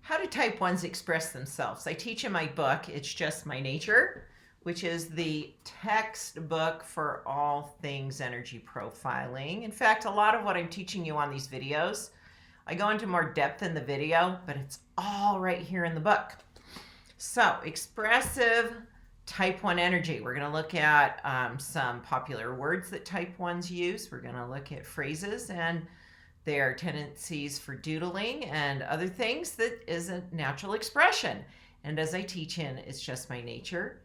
How do type 1s express themselves? I teach in my book, It's Just My Nature, which is the textbook for all things energy profiling. In fact, a lot of what I'm teaching you on these videos, I go into more depth in the video, but it's all right here in the book. So, expressive type 1 energy. We're going to look at some popular words that type 1s use. We're going to look at phrases and their tendencies for doodling and other things that isn't natural expression. And as I teach in It's Just My Nature,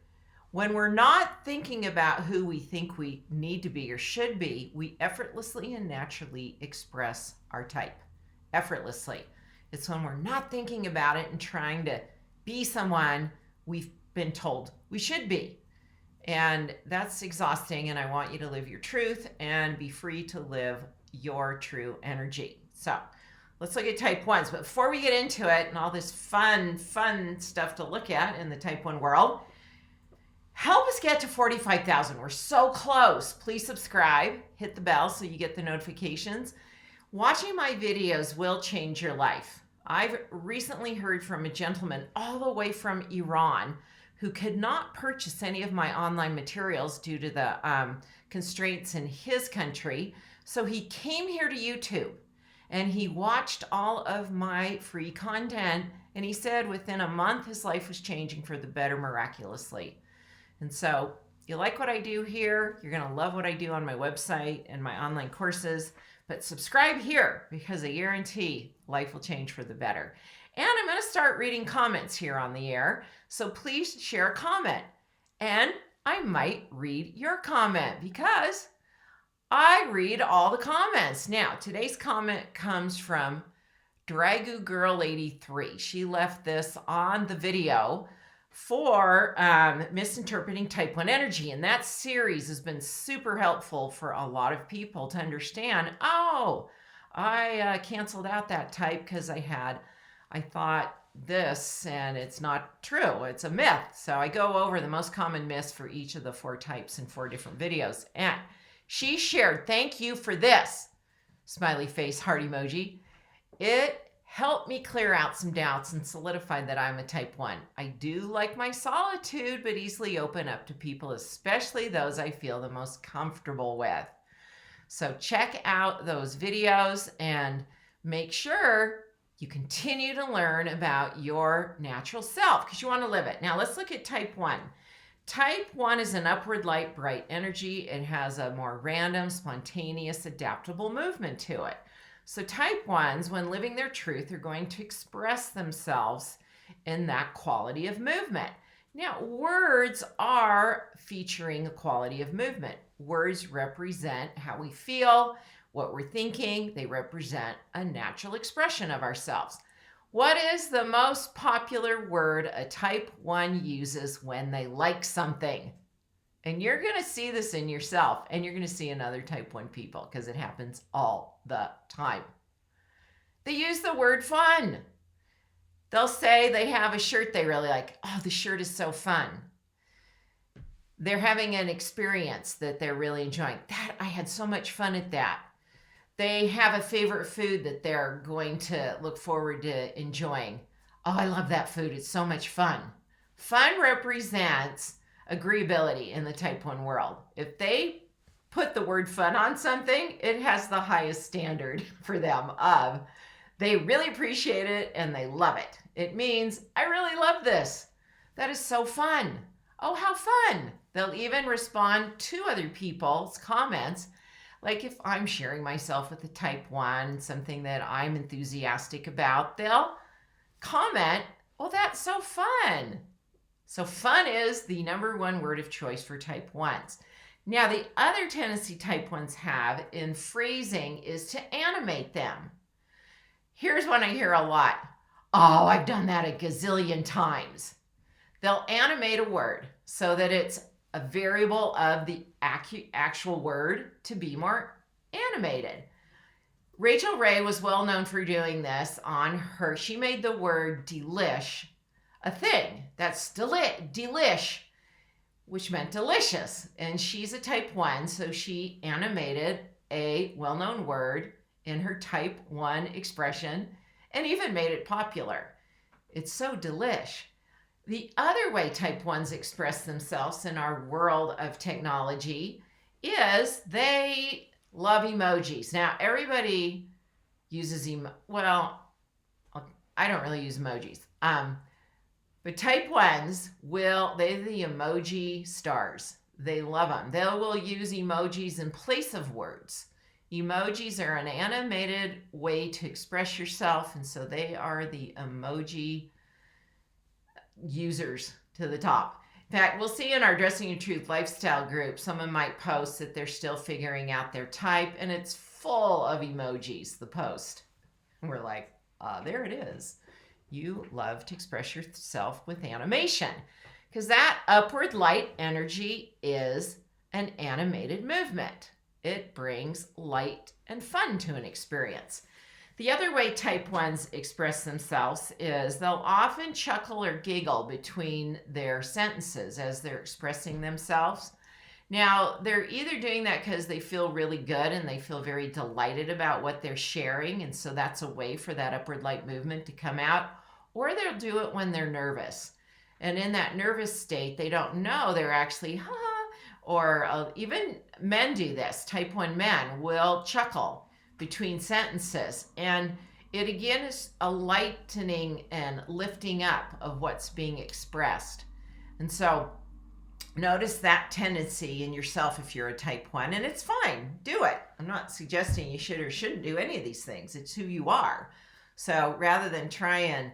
when we're not thinking about who we think we need to be or should be, we effortlessly and naturally express our type. Effortlessly. It's when we're not thinking about it and trying to be someone we've been told we should be. And that's exhausting, and I want you to live your truth and be free to live your true energy. So let's look at type 1s. But before we get into it and all this fun stuff to look at in the type 1 world, help us get to 45,000. We're so close. Please subscribe, hit the bell so you get the notifications. Watching my videos will change your life. I've recently heard from a gentleman all the way from Iran who could not purchase any of my online materials due to the constraints in his country. So he came here to YouTube and he watched all of my free content, and he said within a month his life was changing for the better miraculously. And so you like what I do here, you're going to love what I do on my website and my online courses, but subscribe here because I guarantee life will change for the better. And I'm going to start reading comments here on the air, so please share a comment. And I might read your comment because I read all the comments. Now, today's comment comes from Dragu Girl 83. She left this on the video for misinterpreting type 1 energy. And that series has been super helpful for a lot of people to understand, oh, I canceled out that type because I thought this, and it's not true. It's a myth. So I go over the most common myths for each of the 4 types in 4 different videos. And she shared, thank you for this, smiley face, heart emoji. It helped me clear out some doubts and solidify that I'm a type 1. I do like my solitude, but easily open up to people, especially those I feel the most comfortable with. So check out those videos and make sure you continue to learn about your natural self because you want to live it. Now let's look at type 1. Type 1 is an upward light, bright energy. It has a more random, spontaneous, adaptable movement to it. So type 1s, when living their truth, are going to express themselves in that quality of movement. Now, words are featuring a quality of movement. Words represent how we feel, what we're thinking. They represent a natural expression of ourselves. What is the most popular word a type 1 uses when they like something? And you're going to see this in yourself, and you're going to see in other type 1 people because it happens all the time. They use the word fun. They'll say they have a shirt they really like. Oh, the shirt is so fun. They're having an experience that they're really enjoying. I had so much fun at that. They have a favorite food that they're going to look forward to enjoying. Oh, I love that food. It's so much fun. Fun represents agreeability in the type 1 world. If they put the word fun on something, it has the highest standard for them of they really appreciate it and they love it. It means, I really love this. That is so fun. Oh, how fun. They'll even respond to other people's comments. Like if I'm sharing myself with a type 1, something that I'm enthusiastic about, they'll comment, oh, that's so fun. So fun is the number 1 word of choice for type 1s. Now, the other tendency type 1s have in phrasing is to animate them. Here's one I hear a lot. Oh, I've done that a gazillion times. They'll animate a word so that it's a variable of the actual word to be more animated. Rachel Ray was well known for doing this on her. She made the word delish a thing. That's delish, which meant delicious. And she's a type 1, so she animated a well-known word in her type 1 expression and even made it popular. It's so delish. The other way type 1s express themselves in our world of technology is they love emojis. Now, everybody uses well, I don't really use emojis. But type 1s they're the emoji stars. They love them. They will use emojis in place of words. Emojis are an animated way to express yourself, and so they are the emoji users to the top. In fact, we'll see in our Dressing Your Truth lifestyle group, someone might post that they're still figuring out their type, and it's full of emojis, the post. And we're like, there it is. You love to express yourself with animation, because that upward light energy is an animated movement. It brings light and fun to an experience. The other way type 1s express themselves is they'll often chuckle or giggle between their sentences as they're expressing themselves. Now, they're either doing that because they feel really good and they feel very delighted about what they're sharing, and so that's a way for that upward light movement to come out, or they'll do it when they're nervous. And in that nervous state, they don't know they're actually, or even men do this. Type 1 men will chuckle between sentences, and it again is a lightening and lifting up of what's being expressed. And so notice that tendency in yourself if you're a type 1, and it's fine. Do it. I'm not suggesting you should or shouldn't do any of these things. It's who you are. So rather than try and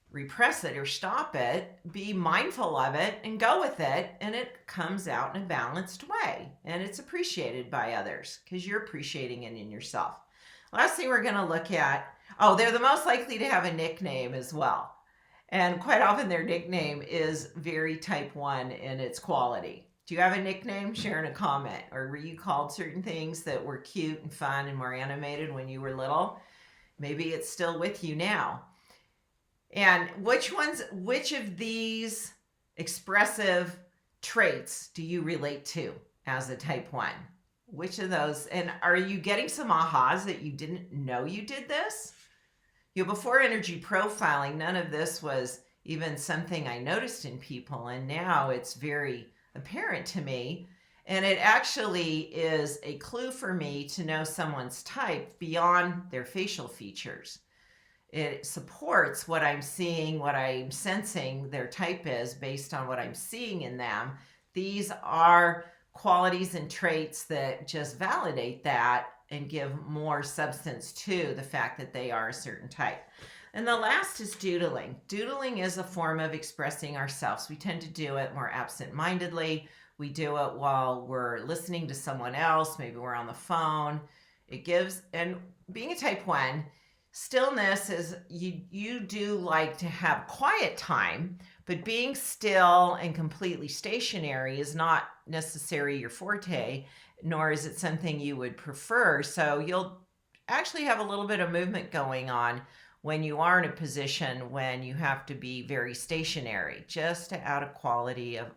repress it or stop it, be mindful of it and go with it, and it comes out in a balanced way, and it's appreciated by others because you're appreciating it in yourself. Last thing we're going to look at, they're the most likely to have a nickname as well. And quite often their nickname is very type 1 in its quality. Do you have a nickname? Share in a comment. Or were you called certain things that were cute and fun and more animated when you were little? Maybe it's still with you now. And which of these expressive traits do you relate to as a type 1? Which of those, and are you getting some ahas that you didn't know you did this? Before energy profiling, none of this was even something I noticed in people, and now it's very apparent to me. And it actually is a clue for me to know someone's type beyond their facial features. It supports what I'm seeing, what I'm sensing their type is based on what I'm seeing in them. These are qualities and traits that just validate that and give more substance to the fact that they are a certain type. And the last is doodling. Doodling is a form of expressing ourselves. We tend to do it more absent-mindedly. We do it while we're listening to someone else. Maybe we're on the phone. And being a type 1, stillness is, you do like to have quiet time, but being still and completely stationary is not necessarily your forte, nor is it something you would prefer. So you'll actually have a little bit of movement going on when you are in a position when you have to be very stationary, just to add a quality of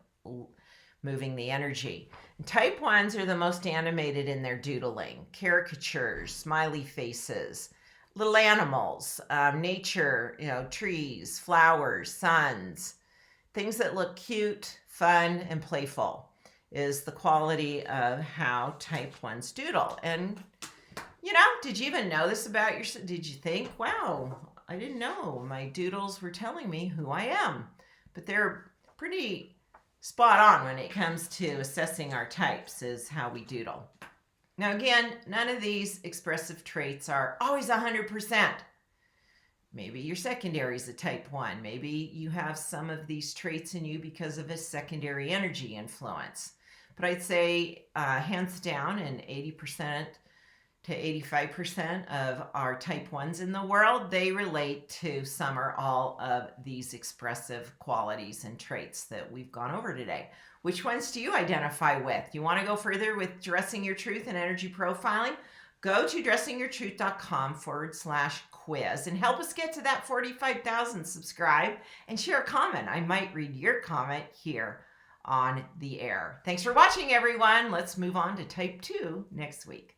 moving the energy. And type 1s are the most animated in their doodling. Caricatures, smiley faces, little animals, nature, trees, flowers, suns, things that look cute, fun, and playful is the quality of how type 1s doodle. And, did you even know this about yourself? Did you think, wow, I didn't know my doodles were telling me who I am? But they're pretty spot on when it comes to assessing our types, is how we doodle. Now, again, none of these expressive traits are always 100%. Maybe your secondary is a type 1. Maybe you have some of these traits in you because of a secondary energy influence. But I'd say hands down, in 80% to 85% of our type 1s in the world, they relate to some or all of these expressive qualities and traits that we've gone over today. Which ones do you identify with? You want to go further with Dressing Your Truth and energy profiling? Go to dressingyourtruth.com/quiz and help us get to that 45,000. Subscribe and share a comment. I might read your comment here on the air. Thanks for watching, everyone. Let's move on to type 2 next week.